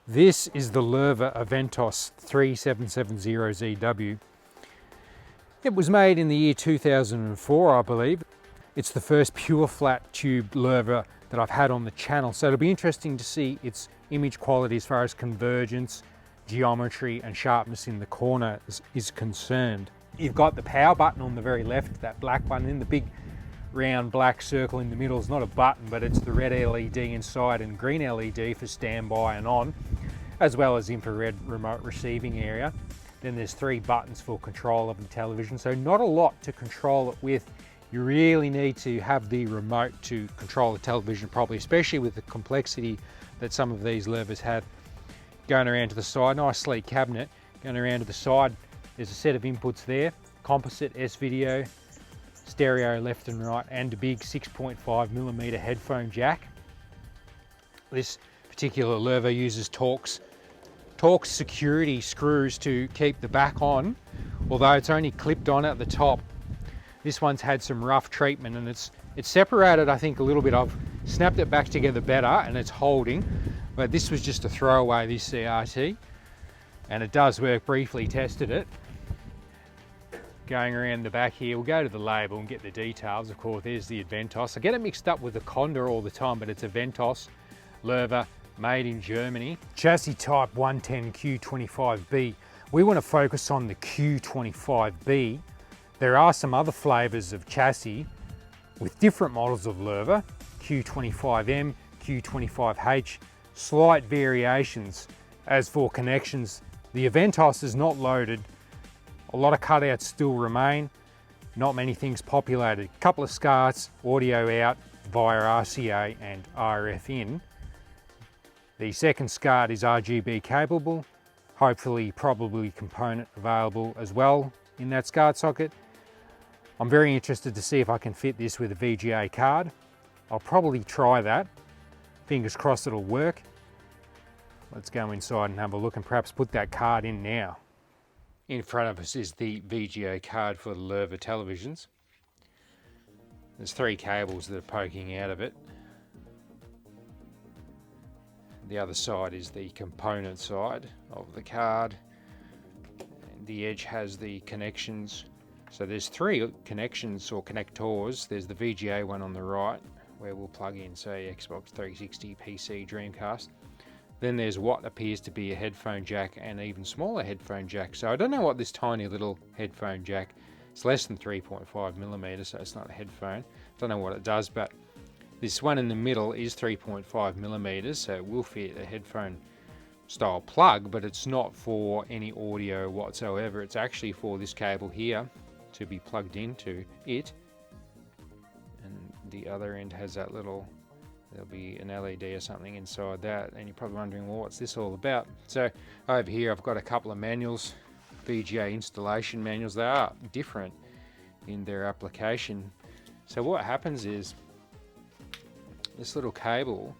This is the Loewe Aventos 3770ZW. It was made in the year 2004, I believe. It's the first pure flat tube Loewe that I've had on the channel, so it'll be interesting to see its image quality as far as convergence, geometry and sharpness in the corner is concerned. You've got the power button on the very left, that black button, in the big round black circle in the middle is not a button, but it's the red LED inside and green LED for standby and on, as well as infrared remote receiving area. Then there's 3 buttons for control of the television, so not a lot to control it with. You really need to have the remote to control the television properly, especially with the complexity that some of these Loewe's have. Going around to the side, nice sleek cabinet. Going around to the side, there's a set of inputs there, composite S-video, stereo left and right, and a big 6.5mm headphone jack. This particular Loewe uses Torx security screws to keep the back on, although it's only clipped on at the top. This one's had some rough treatment and it's separated, I think, a little bit. I've snapped it back together better and it's holding, but this was just a throwaway, this CRT, and it does work. Briefly tested it. Going around the back here, we'll go to the label and get the details. Of course, there's the Aventos. I get it mixed up with the Contra all the time, but it's Aventos, Loewe, made in Germany. Chassis type 110Q25B. We want to focus on the Q25B. There are some other flavors of chassis with different models of Loewe, Q25M, Q25H, slight variations. As for connections, the Aventos is not loaded. A lot of cutouts still remain, not many things populated. A couple of SCARTs, audio out via RCA and RF in. The second SCART is RGB capable, hopefully probably component available as well in that SCART socket. I'm very interested to see if I can fit this with a VGA card. I'll probably try that. Fingers crossed it'll work. Let's go inside and have a look and perhaps put that card in now. In front of us is the VGA card for the Loewe televisions. There's 3 cables that are poking out of it. The other side is the component side of the card. And the edge has the connections. So there's 3 connections or connectors. There's the VGA one on the right, where we'll plug in, say, Xbox 360, PC, Dreamcast. Then there's what appears to be a headphone jack and even smaller headphone jack. So I don't know what this tiny little headphone jack, it's less than 3.5mm, so it's not a headphone. Don't know what it does, but this one in the middle is 3.5mm, so it will fit a headphone style plug, but it's not for any audio whatsoever. It's actually for this cable here to be plugged into it. And the other end has that little, there'll be an LED or something inside that, and you're probably wondering, well, what's this all about? So over here I've got a couple of manuals, VGA installation manuals. They are different in their application. So what happens is this little cable,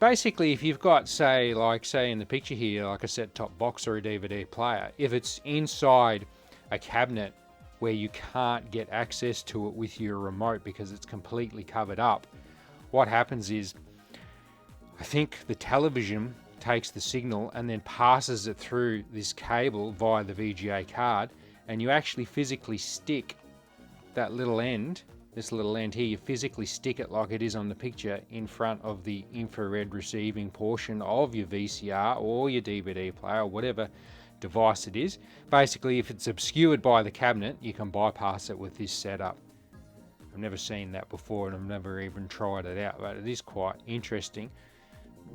basically if you've got, say in the picture here, like a set-top box or a DVD player, if it's inside a cabinet where you can't get access to it with your remote because it's completely covered up, what happens is, I think the television takes the signal and then passes it through this cable via the VGA card, and you actually physically stick that little end, this little end here, you physically stick it like it is on the picture in front of the infrared receiving portion of your VCR or your DVD player or whatever device it is. Basically, if it's obscured by the cabinet, you can bypass it with this setup. I've never seen that before and I've never even tried it out, but it is quite interesting.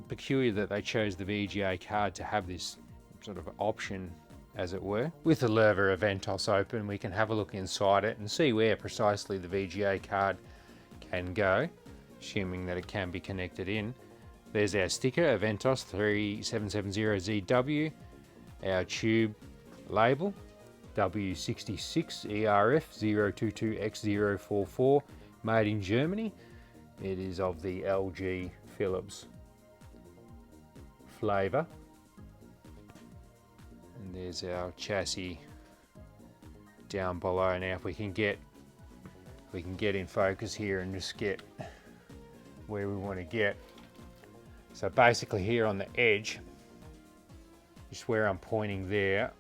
Peculiar that they chose the VGA card to have this sort of option, as it were. With the Loewe Aventos open, we can have a look inside it and see where precisely the VGA card can go, assuming that it can be connected in. There's our sticker, Aventos 3770ZW, our tube label, W66 ERF 022X044, made in Germany. It is of the LG Philips flavour. And there's our chassis down below. Now if we can get in focus here and just get where we want to get, So basically here on the edge, just where I'm pointing there,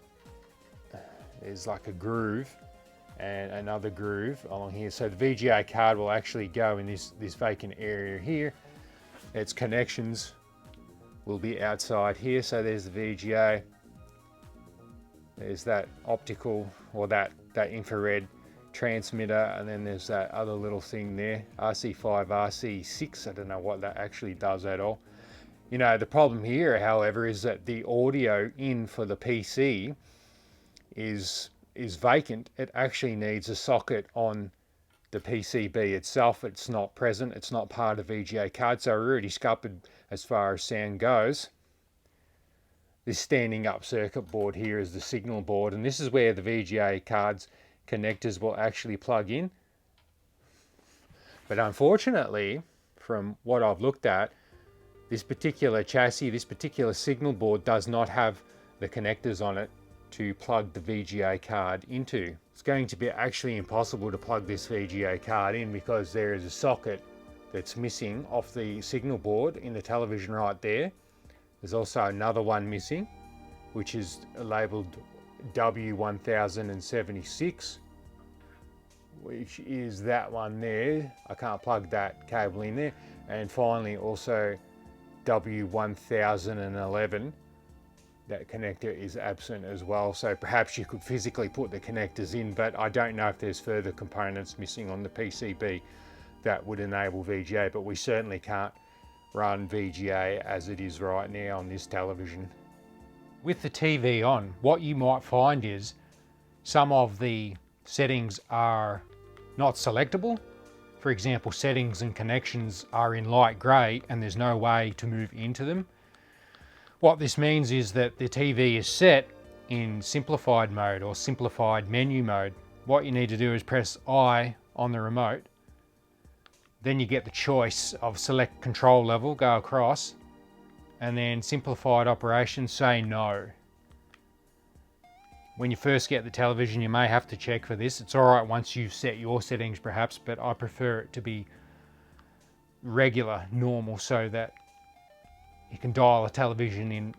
there's like a groove and another groove along here. So the VGA card will actually go in this vacant area here. Its connections will be outside here. So there's the VGA. There's that optical, or that infrared transmitter, and then there's that other little thing there, RC5, RC6. I don't know what that actually does at all. You know, the problem here, however, is that the audio in for the PC is vacant. It actually needs a socket on the PCB itself. It's not present. It's not part of VGA card, so we're already scuppered as far as sound goes. This standing up circuit board here is the signal board, and this is where the VGA cards connectors will actually plug in. But unfortunately, from what I've looked at, this particular chassis, this particular signal board does not have the connectors on it to plug the VGA card into. It's going to be actually impossible to plug this VGA card in because there is a socket that's missing off the signal board in the television right there. There's also another one missing, which is labeled W1076, which is that one there. I can't plug that cable in there. And finally also W1011, that connector is absent as well. So perhaps you could physically put the connectors in, but I don't know if there's further components missing on the PCB that would enable VGA, but we certainly can't run VGA as it is right now on this television. With the TV on, what you might find is some of the settings are not selectable. For example, settings and connections are in light grey and there's no way to move into them. What this means is that the TV is set in simplified mode or simplified menu mode. What you need to do is press I on the remote. Then you get the choice of select control level, go across, and then simplified operations, say no. When you first get the television, you may have to check for this. It's all right once you've set your settings perhaps, but I prefer it to be regular, normal, so that you can dial a television in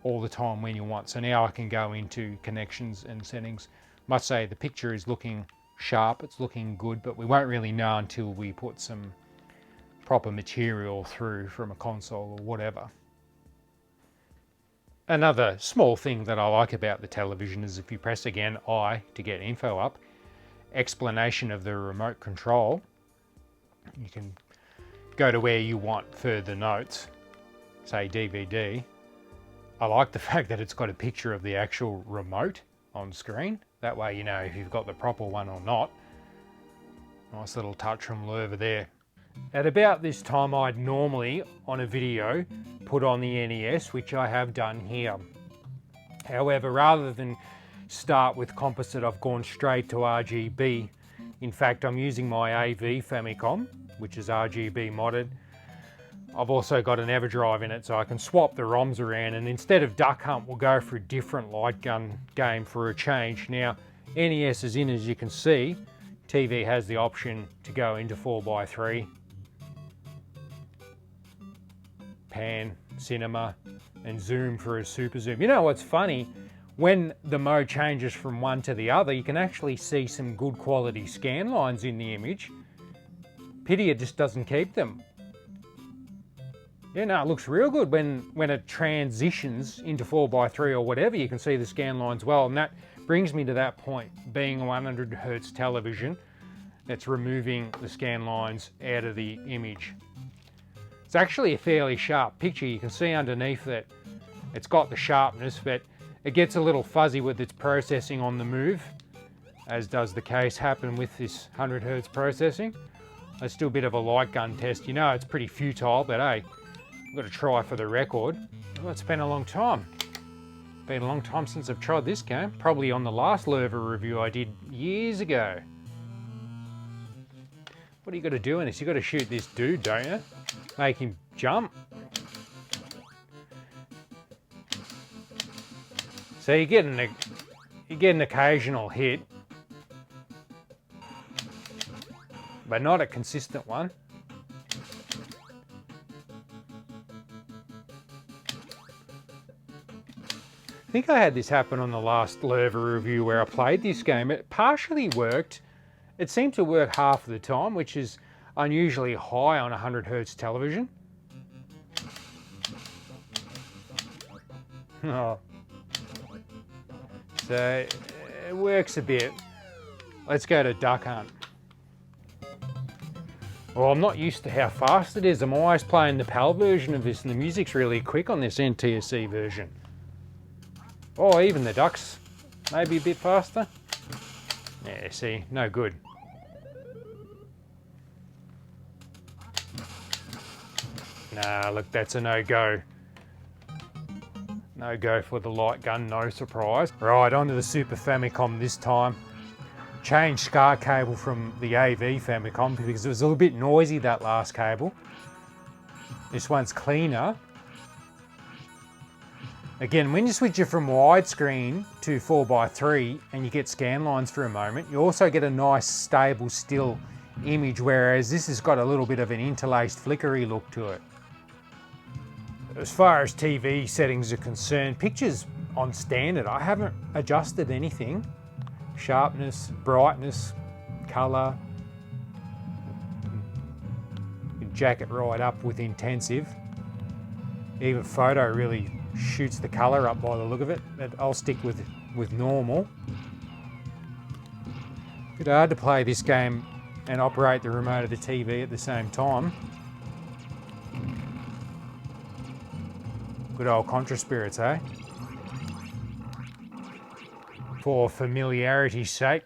all the time when you want. So now I can go into connections and settings. Must say the picture is looking sharp, it's looking good, but we won't really know until we put some proper material through from a console or whatever. Another small thing that I like about the television is if you press again I to get info up, explanation of the remote control, you can go to where you want further notes, say DVD. I like the fact that it's got a picture of the actual remote on screen. That way you know if you've got the proper one or not. Nice little touch from Loewe there. At about this time I'd normally, on a video, put on the NES, which I have done here. However, rather than start with composite, I've gone straight to RGB. In fact, I'm using my AV Famicom, which is RGB modded. I've also got an EverDrive in it, so I can swap the ROMs around, and instead of Duck Hunt, we'll go for a different light gun game for a change. Now, NES is in, as you can see. TV has the option to go into 4:3, pan, cinema, and zoom for a super zoom. You know what's funny? When the mode changes from one to the other, you can actually see some good quality scan lines in the image. Pity it just doesn't keep them. Yeah, no, it looks real good when it transitions into 4:3 or whatever. You can see the scan lines well, and that brings me to that point. Being a 100 Hz television, it's removing the scan lines out of the image. It's actually a fairly sharp picture. You can see underneath that it's got the sharpness, but it gets a little fuzzy with its processing on the move, as does the case happen with this 100 Hz processing. Let's do a bit of a light gun test. You know it's pretty futile, but hey, I've got to try for the record. Well, it's been a long time. Been a long time since I've tried this game. Probably on the last Loewe review I did years ago. What do you got to do in this? You got to shoot this dude, don't you? Make him jump. So you get an occasional hit, but not a consistent one. think I had this happen on the last Loewe review where I played this game. It partially worked. It seemed to work half of the time, which is unusually high on 100Hz television. Oh. So it works a bit. Let's go to Duck Hunt. Well, I'm not used to how fast it is. I'm always playing the PAL version of this and the music's really quick on this NTSC version. Oh, even the ducks, maybe a bit faster. Yeah, see, no good. Nah, look, that's a no-go. No-go for the light gun, no surprise. Right, onto the Super Famicom this time. Changed SCART cable from the AV Famicom because it was a little bit noisy, that last cable. This one's cleaner. Again, when you switch it from widescreen to 4:3 and you get scan lines for a moment, you also get a nice stable still image, whereas this has got a little bit of an interlaced flickery look to it. As far as TV settings are concerned, pictures on standard, I haven't adjusted anything. Sharpness, brightness, colour. You can jack it right up with intensive. Even photo really shoots the colour up by the look of it, but I'll stick with normal. Bit hard to play this game and operate the remote of the TV at the same time. Good old Contra spirits, eh? For familiarity's sake,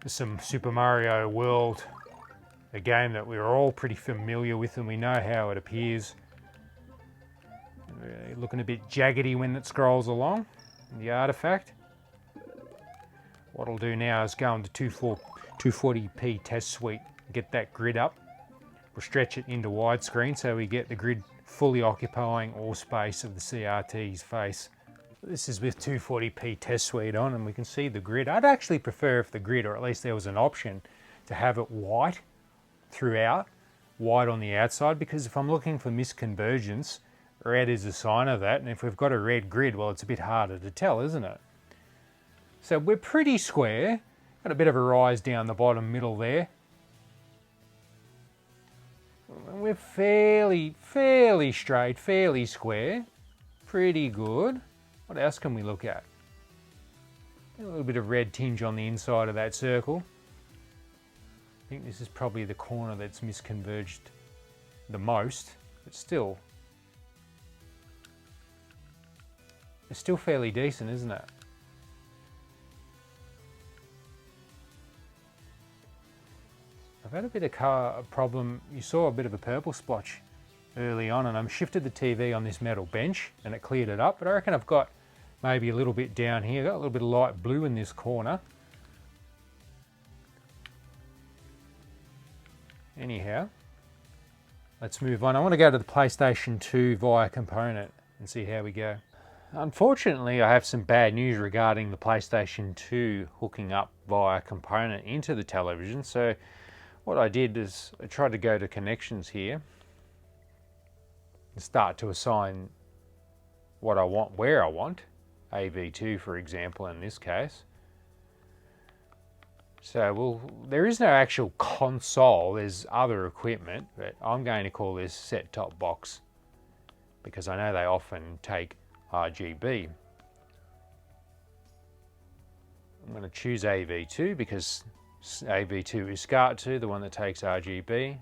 some Super Mario World, a game that we're all pretty familiar with and we know how it appears. Looking a bit jaggedy when it scrolls along, the artifact. What I'll do now is go into 240p test suite, get that grid up. We'll stretch it into widescreen so we get the grid fully occupying all space of the CRT's face. This is with 240p test suite on and we can see the grid. I'd actually prefer if the grid, or at least there was an option, to have it white throughout, white on the outside, because if I'm looking for misconvergence, red is a sign of that, and if we've got a red grid, well, it's a bit harder to tell, isn't it? So we're pretty square, got a bit of a rise down the bottom middle there. We're fairly straight, fairly square, pretty good. What else can we look at? A little bit of red tinge on the inside of that circle. I think this is probably the corner that's misconverged the most, but still. It's still fairly decent, isn't it? I've had a bit of problem. You saw a bit of a purple splotch early on, and I shifted the TV on this metal bench and it cleared it up, but I reckon I've got maybe a little bit down here, got a little bit of light blue in this corner. Anyhow, let's move on. I want to go to the PlayStation 2 via component and see how we go. Unfortunately, I have some bad news regarding the PlayStation 2 hooking up via component into the television. So what I did is I tried to go to connections here and start to assign what I want, where I want, AV2 for example in this case. So there is no actual console, there's other equipment, but I'm going to call this set-top box because I know they often take RGB. I'm going to choose AV2 because AV2 is SCART 2, the one that takes RGB.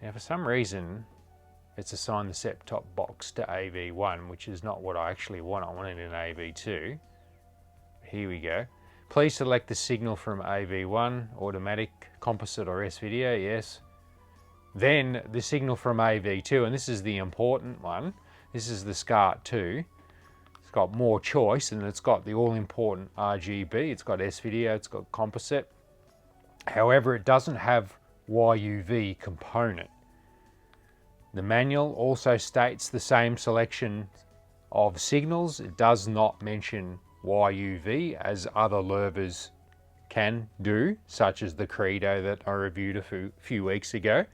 Now for some reason it's assigned the set-top box to AV1, which is not what I actually want. I want it in AV2. Here we go. Please select the signal from AV1, automatic, composite or S-video, yes. Then the signal from AV2, and this is the important one. This is the SCART 2. It's got more choice and it's got the all-important RGB. It's got S-video, it's got composite. However, it doesn't have YUV component. The manual also states the same selection of signals. It does not mention YUV as other Loewes can do, such as the Credo that I reviewed a few weeks ago.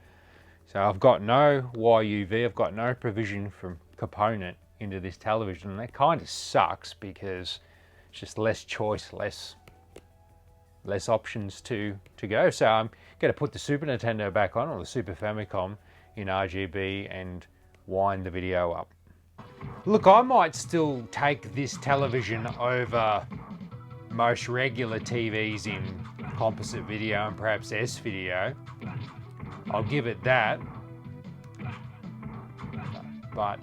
So I've got no YUV, I've got no provision from component into this television, and that kind of sucks because it's just less choice, less options to go. So I'm going to put the Super Nintendo back on, or the Super Famicom, in RGB and wind the video up. Look, I might still take this television over most regular TVs in composite video and perhaps S video. I'll give it that. But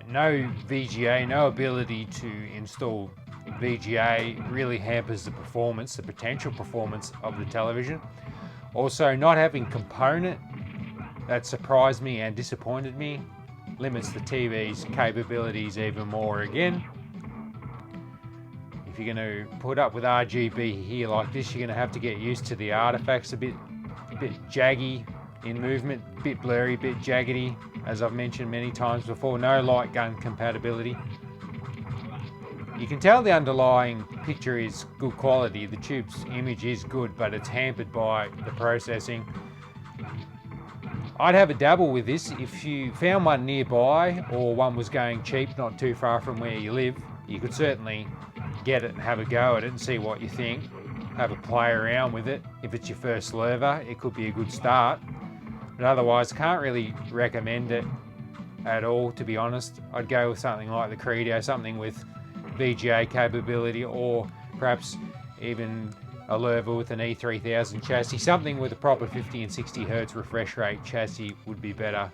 no VGA, no ability to install VGA really hampers the performance, the potential performance of the television. Also, not having component, that surprised me and disappointed me. Limits the TV's capabilities even more again. If you're going to put up with RGB here like this, you're going to have to get used to the artifacts. A bit jaggy in movement, bit blurry, bit jaggedy, as I've mentioned many times before. No light gun compatibility. You can tell the underlying picture is good quality. The tube's image is good, but it's hampered by the processing. I'd have a dabble with this. If you found one nearby, or one was going cheap not too far from where you live, you could certainly get it and have a go at it and see what you think. Have a play around with it. If it's your first Loewe, it could be a good start. But otherwise, can't really recommend it at all, to be honest. I'd go with something like the Credo, something with VGA capability, or perhaps even a Loewe with an E3000 chassis. Something with a proper 50 and 60 Hertz refresh rate chassis would be better,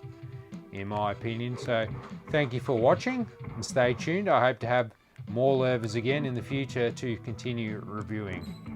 in my opinion. So thank you for watching, and stay tuned. I hope to have more Loewes again in the future to continue reviewing.